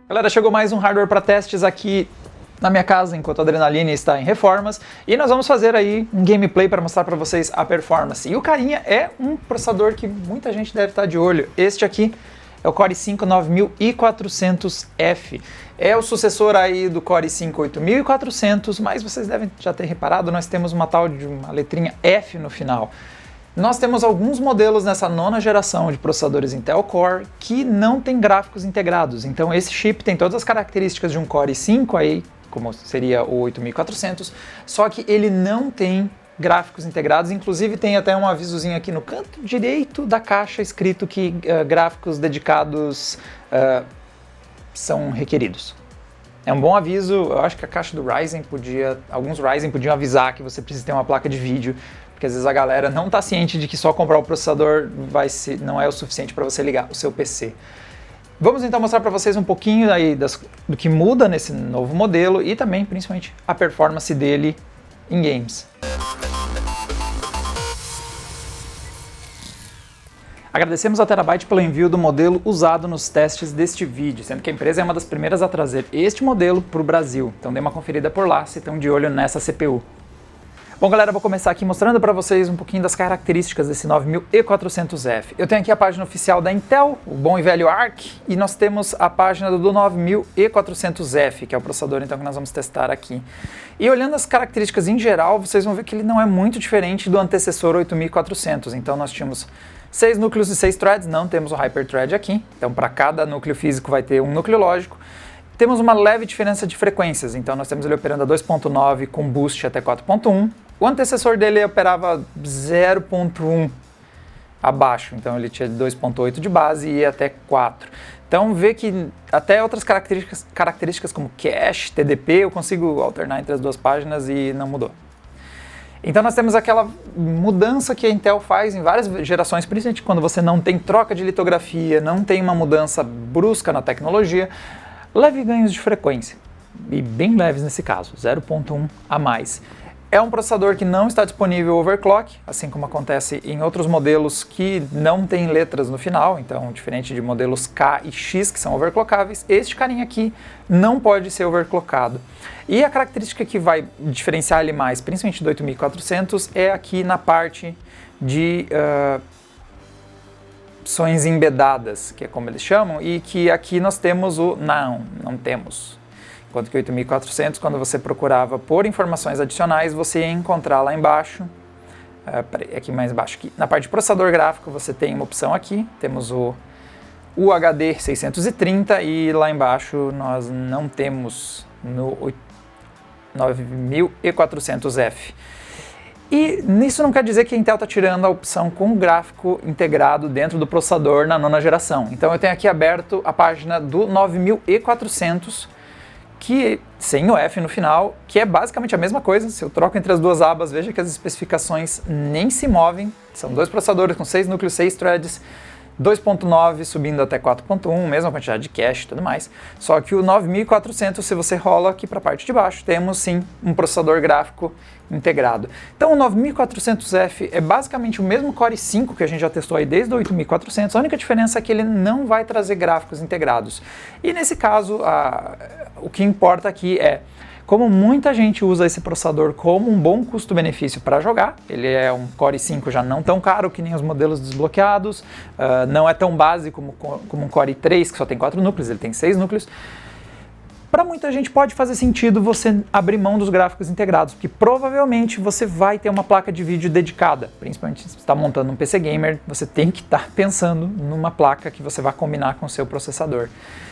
Galera, chegou mais um hardware para testes aqui na minha casa, enquanto a Adrenaline está em reformas, e nós vamos fazer aí um gameplay para mostrar para vocês a performance. E o carinha é um processador que muita gente deve estar de olho. Este aqui é o Core i5-9400F. É o sucessor aí do Core i5-8400, mas vocês devem já ter reparado, nós temos uma tal de uma letrinha F no final. Nós temos alguns modelos nessa nona geração de processadores Intel Core que não tem gráficos integrados. Então esse chip tem todas as características de um Core i5 aí, como seria o 8400, só que ele não tem gráficos integrados. Inclusive tem até um avisozinho aqui no canto direito da caixa escrito que gráficos dedicados são requeridos. É um bom aviso. Eu acho que a caixa do Ryzen alguns Ryzen podiam avisar que você precisa ter uma placa de vídeo, porque às vezes a galera não está ciente de que só comprar o processador não é o suficiente para você ligar o seu PC. Vamos então mostrar para vocês um pouquinho aí do que muda nesse novo modelo e também, principalmente, a performance dele em games. Agradecemos a Terabyte pelo envio do modelo usado nos testes deste vídeo, sendo que a empresa é uma das primeiras a trazer este modelo para o Brasil. Então dê uma conferida por lá se estão de olho nessa CPU. Bom, galera, vou começar aqui mostrando para vocês um pouquinho das características desse 9400F. Eu tenho aqui a página oficial da Intel, o bom e velho ARC, e nós temos a página do 9400F, que é o processador então que nós vamos testar aqui. E olhando as características em geral, vocês vão ver que ele não é muito diferente do antecessor 8400. Então nós tínhamos 6 núcleos e 6 threads, não temos o Hyperthread aqui. Então para cada núcleo físico vai ter um núcleo lógico. Temos uma leve diferença de frequências, então nós temos ele operando a 2.9 com boost até 4.1. O antecessor dele operava 0.1 abaixo, então ele tinha 2.8 de base e ia até 4. Então vê que até outras características como cache, TDP, eu consigo alternar entre as duas páginas e não mudou. Então nós temos aquela mudança que a Intel faz em várias gerações, principalmente quando você não tem troca de litografia, não tem uma mudança brusca na tecnologia, leve ganhos de frequência, e bem leves nesse caso, 0.1 a mais. É um processador que não está disponível overclock, assim como acontece em outros modelos que não tem letras no final, então diferente de modelos K e X que são overclockáveis, este carinha aqui não pode ser overclockado. E a característica que vai diferenciar ele mais, principalmente do 8400, é aqui na parte de opções embedadas, que é como eles chamam, e que aqui nós temos o não temos. Enquanto que o 8400, quando você procurava por informações adicionais, você ia encontrar lá embaixo, aqui mais embaixo, aqui, na parte de processador gráfico, você tem uma opção aqui, temos o UHD 630 e lá embaixo nós não temos no 9400F. E nisso não quer dizer que a Intel está tirando a opção com gráfico integrado dentro do processador na nona geração. Então eu tenho aqui aberto a página do 9400, que sem o F no final, que é basicamente a mesma coisa. Se eu troco entre as duas abas, veja que as especificações nem se movem. São dois processadores com 6 núcleos, 6 threads, 2.9 subindo até 4.1, mesma quantidade de cache e tudo mais. Só que o 9400, se você rola aqui para a parte de baixo, temos sim um processador gráfico integrado. Então o 9400F é basicamente o mesmo Core i5 que a gente já testou aí desde o 8400, a única diferença é que ele não vai trazer gráficos integrados. E nesse caso, o que importa aqui é como muita gente usa esse processador como um bom custo-benefício para jogar. Ele é um Core i5 já não tão caro que nem os modelos desbloqueados, não é tão básico como um Core i3 que só tem 4 núcleos, ele tem 6 núcleos. Para muita gente pode fazer sentido você abrir mão dos gráficos integrados, porque provavelmente você vai ter uma placa de vídeo dedicada, principalmente se você está montando um PC Gamer, você tem que estar pensando numa placa que você vai combinar com o seu processador.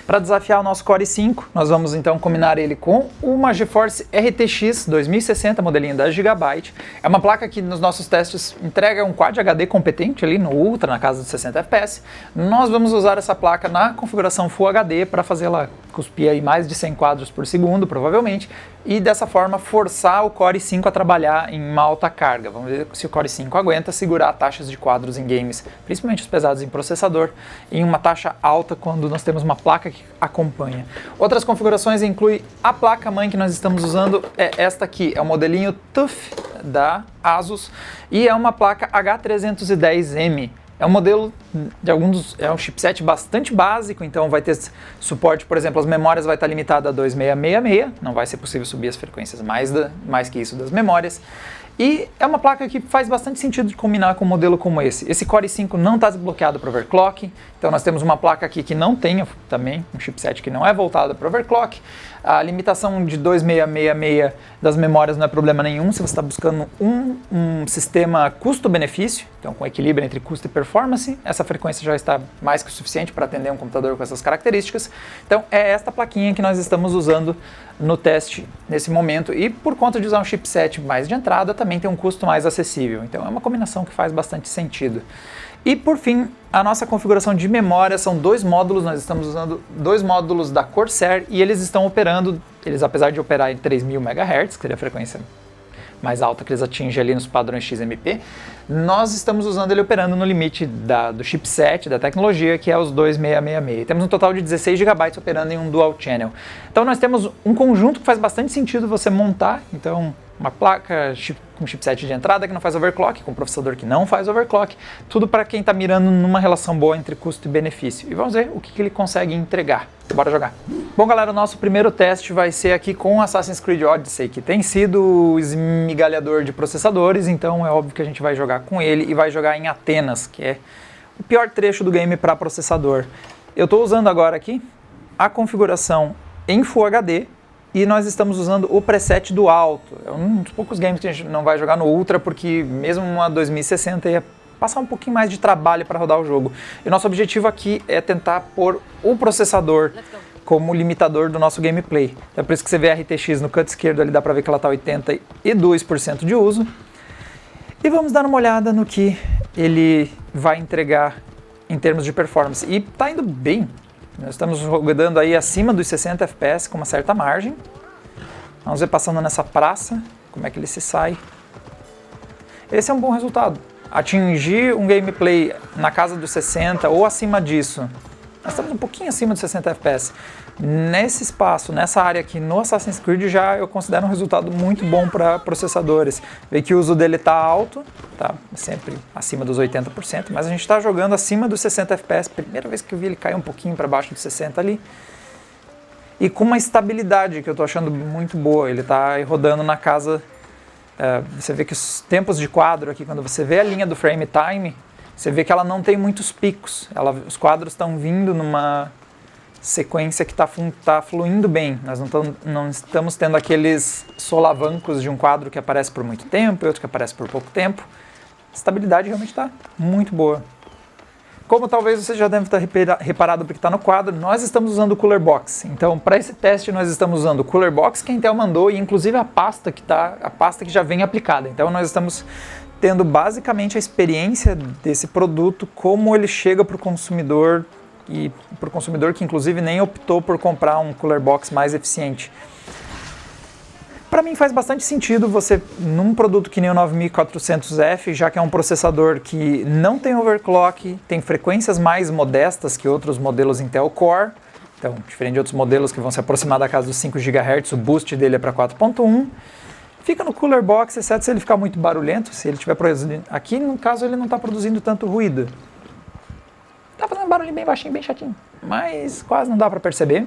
Para desafiar o nosso Core i5, nós vamos então combinar ele com uma GeForce RTX 2060, modelinho da Gigabyte. É uma placa que nos nossos testes entrega um Quad HD competente ali no Ultra, na casa dos 60 FPS. Nós vamos usar essa placa na configuração Full HD para fazê-la cuspir aí mais de 100 quadros por segundo, provavelmente, e dessa forma forçar o Core i5 a trabalhar em uma alta carga. Vamos ver se o Core i5 aguenta segurar taxas de quadros em games, principalmente os pesados em processador, em uma taxa alta quando nós temos uma placa que acompanha. Outras configurações incluem a placa-mãe que nós estamos usando, é esta aqui, é o modelinho TUF da Asus, e é uma placa H310M, É um modelo é um chipset bastante básico, então vai ter suporte, por exemplo, as memórias vai estar limitada a 2666, não vai ser possível subir as frequências mais que isso das memórias. E é uma placa que faz bastante sentido de combinar com um modelo como esse. Esse Core i5 não está desbloqueado para overclock, então nós temos uma placa aqui que não tem também, um chipset que não é voltado para overclock. A limitação de 2666 das memórias não é problema nenhum se você está buscando um sistema custo-benefício, então com equilíbrio entre custo e performance, essa frequência já está mais que o suficiente para atender um computador com essas características. Então é esta plaquinha que nós estamos usando no teste nesse momento, e por conta de usar um chipset mais de entrada, também tem um custo mais acessível. Então é uma combinação que faz bastante sentido. E por fim, a nossa configuração de memória são dois módulos, nós estamos usando dois módulos da Corsair e eles estão operando, apesar de operar em 3000 MHz, que seria a frequência mais alta que eles atingem ali nos padrões XMP, nós estamos usando ele operando no limite do chipset, da tecnologia, que é os 2666. Temos um total de 16 GB operando em um dual channel. Então nós temos um conjunto que faz bastante sentido você montar, então uma placa com chipset de entrada que não faz overclock, com um processador que não faz overclock, tudo para quem está mirando numa relação boa entre custo e benefício. E vamos ver o que ele consegue entregar. Bora jogar. Bom, galera, o nosso primeiro teste vai ser aqui com Assassin's Creed Odyssey, que tem sido o esmigalhador de processadores, então é óbvio que a gente vai jogar com ele e vai jogar em Atenas, que é o pior trecho do game para processador. Eu estou usando agora aqui a configuração em Full HD, e nós estamos usando o preset do alto. É um dos poucos games que a gente não vai jogar no Ultra, porque mesmo uma 2060 ia passar um pouquinho mais de trabalho para rodar o jogo. E nosso objetivo aqui é tentar pôr o processador como limitador do nosso gameplay. É por isso que você vê a RTX no canto esquerdo, ali dá para ver que ela está 82% de uso. E vamos dar uma olhada no que ele vai entregar em termos de performance. E está indo bem. Nós estamos rodando aí acima dos 60 FPS com uma certa margem. Vamos ver passando nessa praça como é que ele se sai. Esse é um bom resultado. Atingir um gameplay na casa dos 60 ou acima disso. Nós estamos um pouquinho acima dos 60 FPS. Nesse espaço, nessa área aqui no Assassin's Creed, já eu considero um resultado muito bom para processadores. Vê que o uso dele está alto, tá sempre acima dos 80%, mas a gente está jogando acima dos 60 FPS. Primeira vez que eu vi ele cair um pouquinho para baixo dos 60 ali. E com uma estabilidade que eu estou achando muito boa. Ele está rodando na casa... você vê que os tempos de quadro aqui, quando você vê a linha do frame time, você vê que ela não tem muitos picos. Os quadros estão vindo numa sequência que está fluindo bem. Nós não estamos tendo aqueles solavancos de um quadro que aparece por muito tempo e outro que aparece por pouco tempo. A estabilidade realmente está muito boa. Como talvez você já deve estar reparado porque está no quadro, nós estamos usando o Cooler Box. Então, para esse teste, nós estamos usando o Cooler Box que a Intel mandou e inclusive a pasta que já vem aplicada. Então, nós estamos tendo basicamente a experiência desse produto, como ele chega para o consumidor, e para o consumidor que inclusive nem optou por comprar um Cooler Box mais eficiente. Para mim faz bastante sentido você, num produto que nem o 9400F, já que é um processador que não tem overclock, tem frequências mais modestas que outros modelos Intel Core, então diferente de outros modelos que vão se aproximar da casa dos 5 GHz, o boost dele é para 4.1, fica no Cooler Box, exceto se ele ficar muito barulhento, se ele estiver produzindo... Aqui, no caso, ele não está produzindo tanto ruído. Está fazendo um barulho bem baixinho, bem chatinho, mas quase não dá para perceber.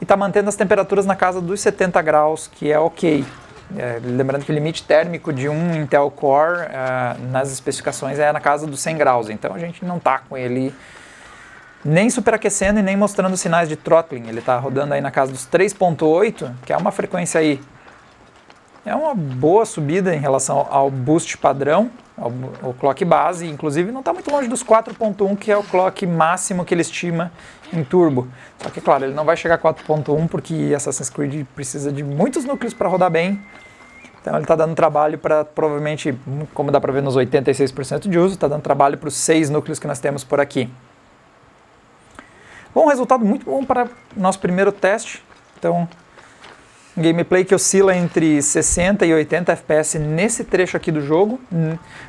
E está mantendo as temperaturas na casa dos 70 graus, que é ok. Lembrando que o limite térmico de um Intel Core nas especificações é na casa dos 100 graus, então a gente não está com ele nem superaquecendo e nem mostrando sinais de throttling. Ele está rodando aí na casa dos 3.8, que é uma frequência aí. É uma boa subida em relação ao boost padrão, ao clock base, inclusive não está muito longe dos 4.1, que é o clock máximo que ele estima em turbo. Só que, claro, ele não vai chegar a 4.1 porque Assassin's Creed precisa de muitos núcleos para rodar bem. Então ele está dando trabalho para, provavelmente, como dá para ver nos 86% de uso, está dando trabalho para os 6 núcleos que nós temos por aqui. Bom, resultado muito bom para o nosso primeiro teste. Então, um gameplay que oscila entre 60 e 80 FPS nesse trecho aqui do jogo.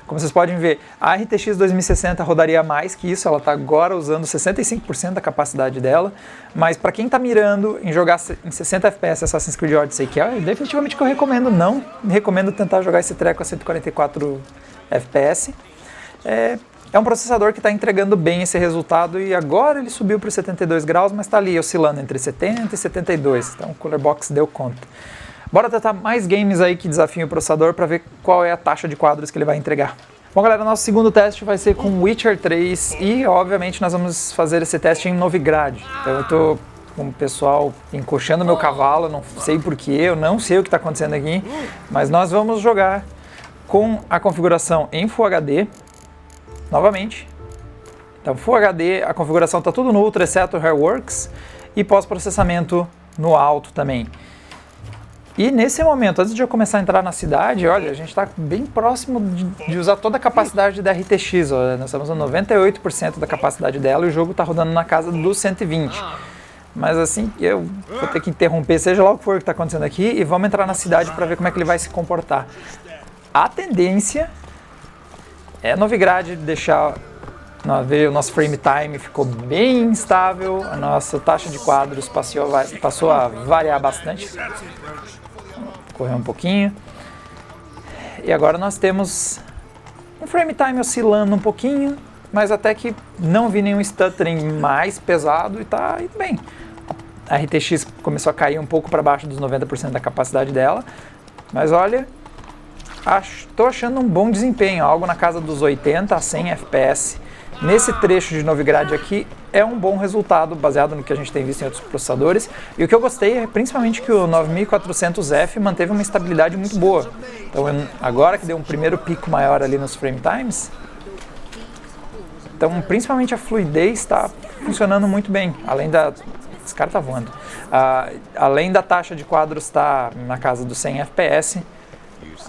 Como vocês podem ver, a RTX 2060 rodaria mais que isso, ela está agora usando 65% da capacidade dela, mas para quem está mirando em jogar em 60 FPS Assassin's Creed Odyssey, que é definitivamente o que eu recomendo, não recomendo tentar jogar esse treco a 144 FPS, É um processador que está entregando bem esse resultado e agora ele subiu para os 72 graus, mas está ali oscilando entre 70 e 72, então o Cooler Box deu conta. Bora tentar mais games aí que desafiam o processador para ver qual é a taxa de quadros que ele vai entregar. Bom galera, nosso segundo teste vai ser com Witcher 3 e obviamente nós vamos fazer esse teste em Novigrad. Então eu tô com o pessoal encoxando meu cavalo, não sei porquê, eu não sei o que está acontecendo aqui, mas nós vamos jogar com a configuração em Full HD, novamente. Então Full HD, a configuração está tudo no Ultra, exceto o Hairworks, e pós-processamento no alto também. E nesse momento, antes de eu começar a entrar na cidade, olha, a gente está bem próximo de usar toda a capacidade da RTX. Ó. Nós estamos a 98% da capacidade dela e o jogo está rodando na casa dos 120. Mas assim, eu vou ter que interromper, seja lá o que for que está acontecendo aqui, e vamos entrar na cidade para ver como é que ele vai se comportar. A tendência é Novigrad deixar... o nosso frame time ficou bem instável, a nossa taxa de quadros passou a variar bastante. Correr um pouquinho. E agora nós temos um frame time oscilando um pouquinho, mas até que não vi nenhum stuttering mais pesado e tá indo bem. A RTX começou a cair um pouco para baixo dos 90% da capacidade dela, mas olha, estou achando um bom desempenho, algo na casa dos 80 a 100 FPS. Nesse trecho de Novigrad aqui é um bom resultado baseado no que a gente tem visto em outros processadores, e o que eu gostei é principalmente que o 9400F manteve uma estabilidade muito boa. Então agora que deu um primeiro pico maior ali nos frame times, então principalmente a fluidez está funcionando muito bem, além da... esse cara tá voando. Além da taxa de quadros estar na casa dos 100 FPS,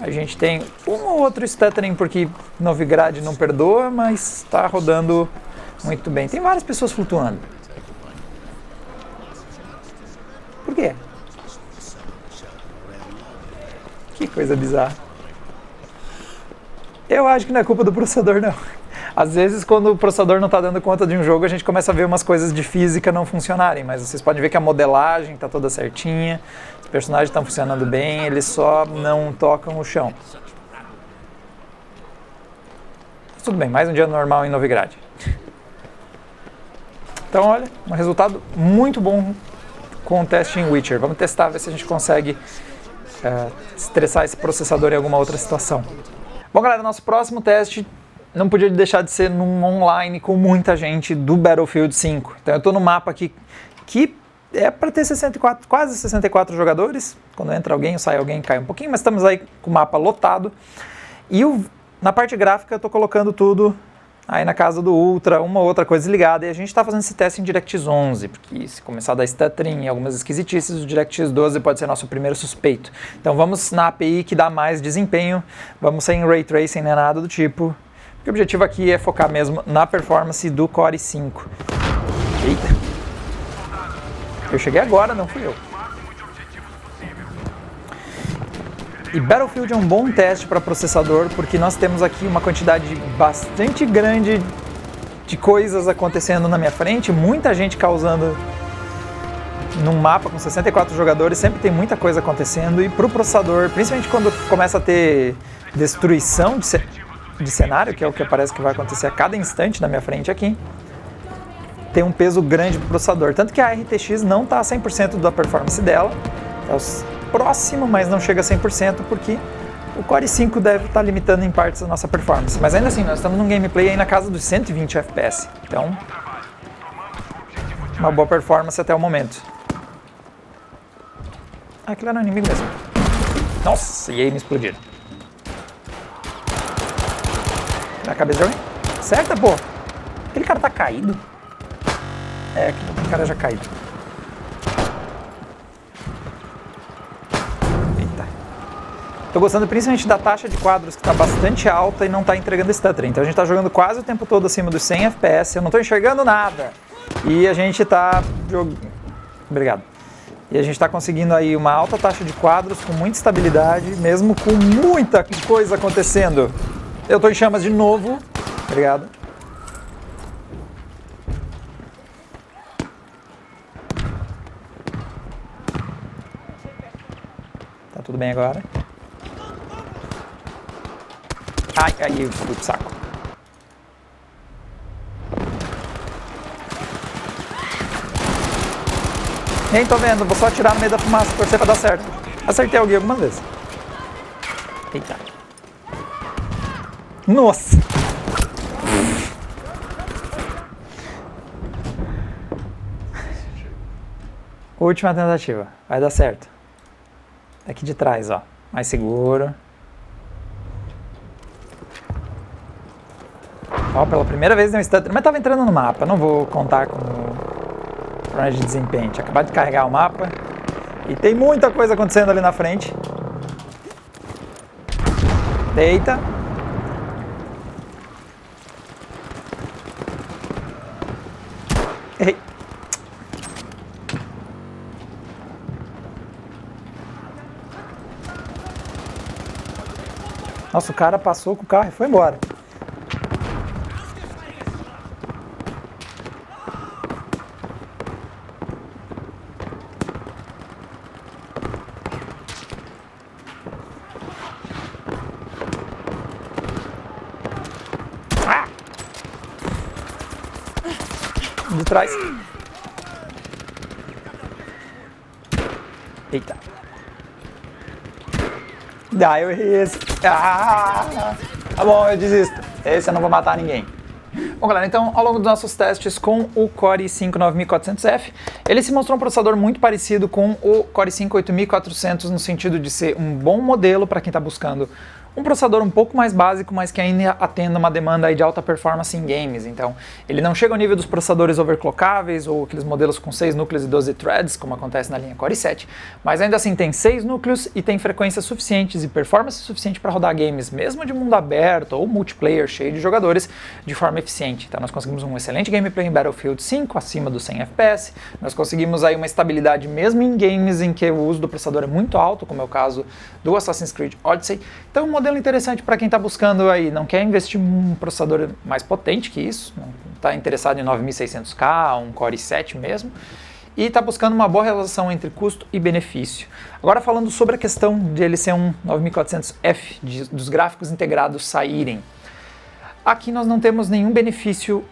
a gente tem um ou outro stuttering porque Novigrad não perdoa, mas está rodando muito bem. Tem várias pessoas flutuando. Por quê? Que coisa bizarra. Eu acho que não é culpa do processador, não. Às vezes, quando o processador não está dando conta de um jogo, a gente começa a ver umas coisas de física não funcionarem, mas vocês podem ver que a modelagem está toda certinha, os personagens estão funcionando bem, eles só não tocam o chão. Mas tudo bem, mais um dia normal em Novigrad. Então, olha, um resultado muito bom com o teste em Witcher. Vamos testar, ver se a gente consegue estressar esse processador em alguma outra situação. Bom, galera, nosso próximo teste não podia deixar de ser num online com muita gente do Battlefield 5. Então eu estou no mapa aqui que é para ter 64, quase 64 jogadores. Quando entra alguém ou sai alguém, cai um pouquinho, mas estamos aí com o mapa lotado. E na parte gráfica eu estou colocando tudo aí na casa do Ultra, uma ou outra coisa ligada. E a gente está fazendo esse teste em DirectX 11, porque se começar a dar stuttering e algumas esquisitices, o DirectX 12 pode ser nosso primeiro suspeito. Então vamos na API que dá mais desempenho, vamos sem Ray Tracing nem nada do tipo. O objetivo aqui é focar mesmo na performance do Core i5. Eita! Eu cheguei agora, não fui eu. E Battlefield é um bom teste para processador, porque nós temos aqui uma quantidade bastante grande de coisas acontecendo na minha frente, muita gente causando num mapa com 64 jogadores, sempre tem muita coisa acontecendo, e para o processador, principalmente quando começa a ter destruição de cenário, que é o que parece que vai acontecer a cada instante na minha frente aqui, tem um peso grande para o processador. Tanto que a RTX não está a 100% da performance dela, é próximo, mas não chega a 100%, porque o Core i5 deve estar limitando em partes a nossa performance. Mas ainda assim, nós estamos num gameplay aí na casa dos 120 FPS, então uma boa performance até o momento. Ah, aquilo era um inimigo mesmo. Nossa, e aí me explodiram. Na cabeça de alguém? Certa, pô. Aquele cara tá caído? É, aquele cara já caído. Eita. Tô gostando principalmente da taxa de quadros, que tá bastante alta e não tá entregando stuttering. Então a gente tá jogando quase o tempo todo acima dos 100 FPS. Eu não tô enxergando nada. E a gente tá... Obrigado. E a gente tá conseguindo aí uma alta taxa de quadros com muita estabilidade, mesmo com muita coisa acontecendo. Eu tô em chamas de novo. Obrigado. Tá tudo bem agora? Ai, eu fui pro saco. Nem tô vendo, vou só atirar no meio da fumaça, torcer pra dar certo. Acertei alguém algumas vezes. Eita. Nossa! Última tentativa, vai dar certo. Aqui de trás, ó, mais seguro. Ó, pela primeira vez deu um stutter, mas tava entrando no mapa, não vou contar como problema de desempenho. Tinha acabado de carregar o mapa e tem muita coisa acontecendo ali na frente. Deita. Errei. Nossa, o cara passou com o carro e foi embora. Ah! De trás. Eita. Ah, eu errei esse. Ah, tá bom, eu desisto. Esse eu não vou matar ninguém. Bom, galera, então, ao longo dos nossos testes com o Core i5 9400F, ele se mostrou um processador muito parecido com o Core i5 8400 no sentido de ser um bom modelo para quem está buscando um processador um pouco mais básico, mas que ainda atenda uma demanda aí de alta performance em games. Então, ele não chega ao nível dos processadores overclockáveis ou aqueles modelos com 6 núcleos e 12 threads, como acontece na linha Core i7, mas ainda assim tem 6 núcleos e tem frequências suficientes e performance suficiente para rodar games, mesmo de mundo aberto ou multiplayer cheio de jogadores, de forma eficiente. Então, nós conseguimos um excelente gameplay em Battlefield 5, acima dos 100 FPS, nós conseguimos aí uma estabilidade mesmo em games em que o uso do processador é muito alto, como é o caso do Assassin's Creed Odyssey. Então, um modelo interessante para quem está buscando aí, não quer investir em um processador mais potente que isso, não está interessado em 9600K, um Core i7 mesmo, e está buscando uma boa relação entre custo e benefício. Agora falando sobre a questão de ele ser um 9400F, dos gráficos integrados saírem. Aqui nós não temos nenhum benefício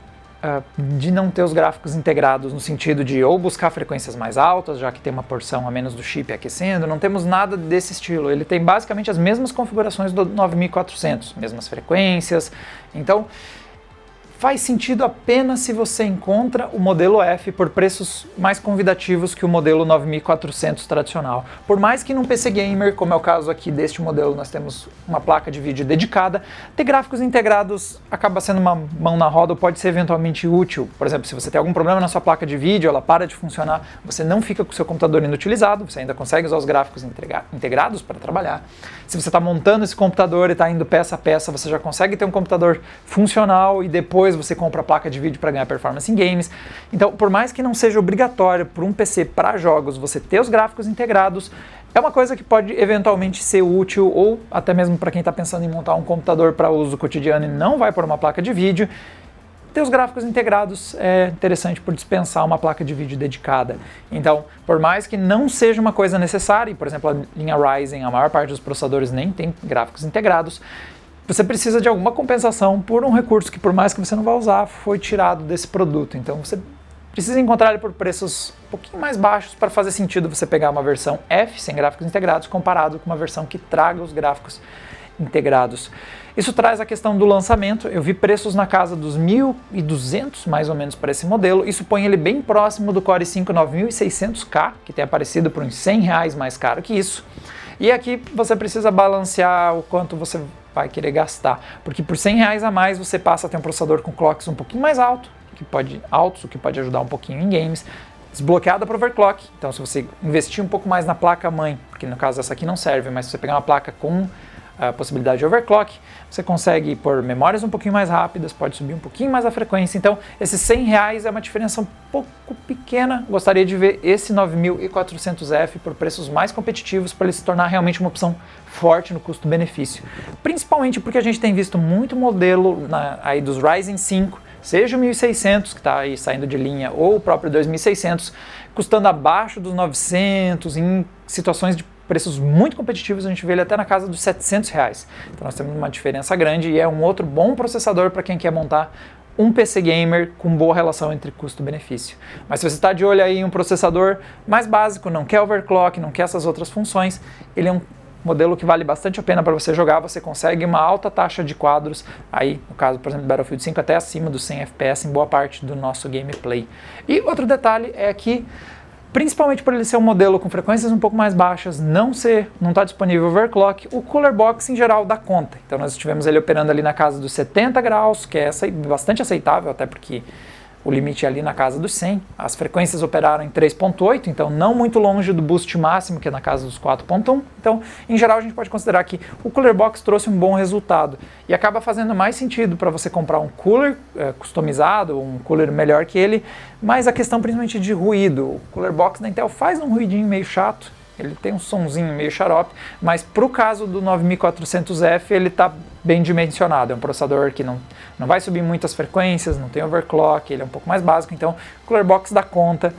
de não ter os gráficos integrados, no sentido de ou buscar frequências mais altas, já que tem uma porção a menos do chip aquecendo, não temos nada desse estilo. Ele tem basicamente as mesmas configurações do 9400, mesmas frequências, então faz sentido apenas se você encontra o modelo F por preços mais convidativos que o modelo 9400 tradicional. Por mais que num PC gamer, como é o caso aqui deste modelo, nós temos uma placa de vídeo dedicada, ter gráficos integrados acaba sendo uma mão na roda ou pode ser eventualmente útil. Por exemplo, se você tem algum problema na sua placa de vídeo, ela para de funcionar, você não fica com o seu computador inutilizado, você ainda consegue usar os gráficos integrados para trabalhar. Se você está montando esse computador e está indo peça a peça, você já consegue ter um computador funcional e depois você compra a placa de vídeo para ganhar performance em games. Então, por mais que não seja obrigatório por um PC para jogos você ter os gráficos integrados, é uma coisa que pode eventualmente ser útil, ou até mesmo para quem está pensando em montar um computador para uso cotidiano e não vai por uma placa de vídeo, ter os gráficos integrados é interessante por dispensar uma placa de vídeo dedicada. Então, por mais que não seja uma coisa necessária, por exemplo, a linha Ryzen, a maior parte dos processadores nem tem gráficos integrados, você precisa de alguma compensação por um recurso que, por mais que você não vá usar, foi tirado desse produto. Então, você precisa encontrar ele por preços um pouquinho mais baixos para fazer sentido você pegar uma versão F sem gráficos integrados comparado com uma versão que traga os gráficos integrados. Isso traz a questão do lançamento. Eu vi preços na casa dos 1.200 mais ou menos para esse modelo. Isso põe ele bem próximo do Core i5 9600K, que tem aparecido por uns R$100 mais caro que isso. E aqui você precisa balancear o quanto você vai querer gastar, porque por R$100 a mais você passa a ter um processador com clocks um pouquinho mais altos, o que pode ajudar um pouquinho em games, desbloqueada para overclock. Então, se você investir um pouco mais na placa mãe, porque no caso essa aqui não serve, mas se você pegar uma placa com a possibilidade de overclock, você consegue pôr memórias um pouquinho mais rápidas, pode subir um pouquinho mais a frequência. Então, esses R$100 é uma diferença um pouco pequena. Gostaria de ver esse 9400F por preços mais competitivos para ele se tornar realmente uma opção forte no custo-benefício. Principalmente porque a gente tem visto muito modelo aí dos Ryzen 5, seja o 1600 que está aí saindo de linha ou o próprio 2600, custando abaixo dos 900 em situações de preços muito competitivos. A gente vê ele até na casa dos R$700. Então nós temos uma diferença grande e é um outro bom processador para quem quer montar um PC gamer com boa relação entre custo-benefício. Mas se você está de olho aí em um processador mais básico, não quer overclock, não quer essas outras funções, ele é um modelo que vale bastante a pena para você jogar, você consegue uma alta taxa de quadros, aí no caso, por exemplo, do Battlefield 5 até acima dos 100 FPS em boa parte do nosso gameplay. E outro detalhe é que, principalmente por ele ser um modelo com frequências um pouco mais baixas, não está disponível overclock, o Cooler Box em geral dá conta. Então nós tivemos ele operando ali na casa dos 70 graus, que é bastante aceitável, até porque o limite é ali na casa dos 100. As frequências operaram em 3.8, então não muito longe do boost máximo, que é na casa dos 4.1. Então, em geral, a gente pode considerar que o Cooler Box trouxe um bom resultado e acaba fazendo mais sentido para você comprar um cooler customizado, um cooler melhor que ele, mas a questão principalmente de ruído. O Cooler Box da Intel faz um ruidinho meio chato, ele tem um sonzinho meio xarope, mas para o caso do 9400F ele está bem dimensionado. É um processador que não vai subir muitas frequências, não tem overclock, ele é um pouco mais básico, então o Cooler Box dá conta.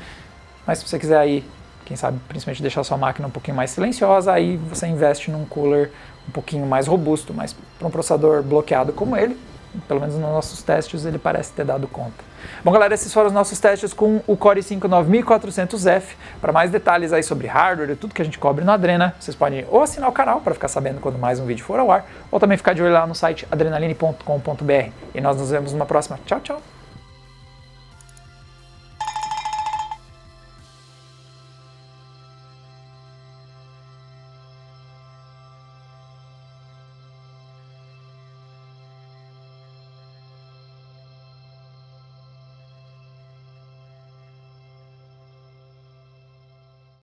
Mas se você quiser aí, quem sabe, principalmente deixar sua máquina um pouquinho mais silenciosa, aí você investe num cooler um pouquinho mais robusto, mas para um processador bloqueado como ele, pelo menos nos nossos testes, ele parece ter dado conta. Bom, galera, esses foram os nossos testes com o Core i5 9400F. Para mais detalhes aí sobre hardware e tudo que a gente cobre no Adrena, vocês podem ou assinar o canal para ficar sabendo quando mais um vídeo for ao ar, ou também ficar de olho lá no site adrenaline.com.br. E nós nos vemos numa próxima. Tchau, tchau!